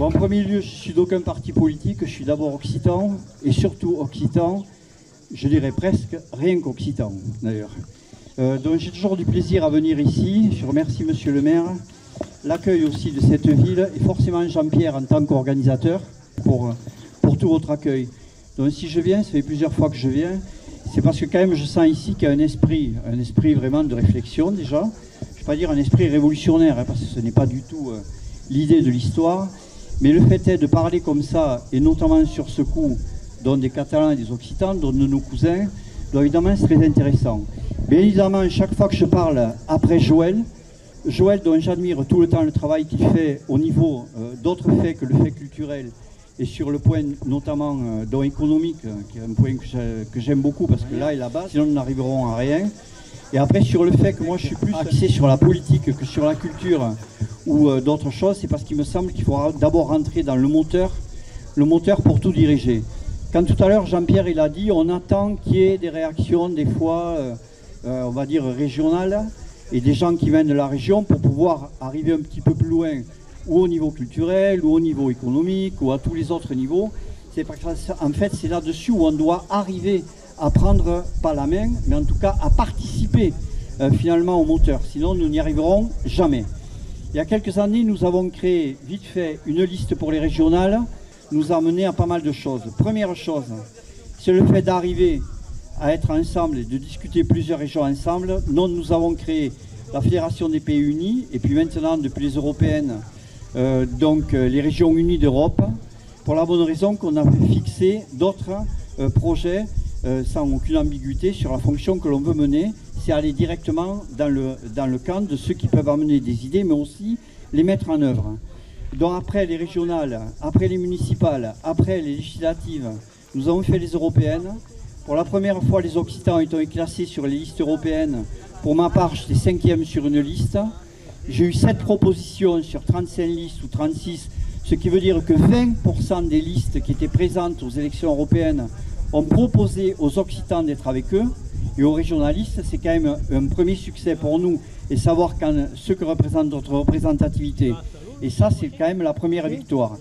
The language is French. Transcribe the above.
En premier lieu, je suis d'aucun parti politique, je suis d'abord occitan, et surtout occitan, je dirais presque rien qu'occitan d'ailleurs. Donc j'ai toujours du plaisir à venir ici, je remercie Monsieur le maire, l'accueil aussi de cette ville, et forcément Jean-Pierre en tant qu'organisateur pour tout votre accueil. Donc si je viens, ça fait plusieurs fois que je viens, c'est parce que quand même je sens ici qu'il y a un esprit vraiment de réflexion déjà. Je ne vais pas dire un esprit révolutionnaire, hein, parce que ce n'est pas du tout l'idée de l'histoire. Mais le fait est de parler comme ça, et notamment sur ce coup, dont des Catalans et des Occitans, dont de nos cousins, donc évidemment c'est très intéressant. Bien évidemment, chaque fois que je parle après Joël dont j'admire tout le temps le travail qu'il fait au niveau d'autres faits que le fait culturel, et sur le point notamment dont économique, qui est un point que j'aime beaucoup, parce que là est la base, sinon nous n'arriverons à rien. Et après sur le fait que moi je suis plus axé sur la politique que sur la culture ou d'autres choses, c'est parce qu'il me semble qu'il faudra d'abord rentrer dans le moteur pour tout diriger. Quand tout à l'heure Jean-Pierre il a dit, on attend qu'il y ait des réactions des fois, on va dire régionales, et des gens qui viennent de la région pour pouvoir arriver un petit peu plus loin, ou au niveau culturel, ou au niveau économique, ou à tous les autres niveaux. C'est parce qu'en fait c'est là-dessus où on doit arriver à prendre, pas la main, mais en tout cas à participer finalement au moteur. Sinon nous n'y arriverons jamais. Il y a quelques années, nous avons créé vite fait une liste pour les régionales, nous a mené à pas mal de choses. Première chose, c'est le fait d'arriver à être ensemble et de discuter plusieurs régions ensemble. Nous avons créé la Fédération des Pays Unis, et puis maintenant, depuis les européennes, les régions unies d'Europe, pour la bonne raison qu'on a fixé d'autres projets sans aucune ambiguïté sur la fonction que l'on veut mener, c'est aller directement dans le camp de ceux qui peuvent amener des idées, mais aussi les mettre en œuvre. Donc après les régionales, après les municipales, après les législatives, nous avons fait les européennes. Pour la première fois, les Occitans ont été classés sur les listes européennes. Pour ma part, j'étais 5e sur une liste. J'ai eu 7 propositions sur 35 listes ou 36, ce qui veut dire que 20% des listes qui étaient présentes aux élections européennes ont proposé aux Occitans d'être avec eux. Et aux régionalistes, c'est quand même un premier succès pour nous, et savoir ce que représente notre représentativité. Et ça, c'est quand même la première victoire.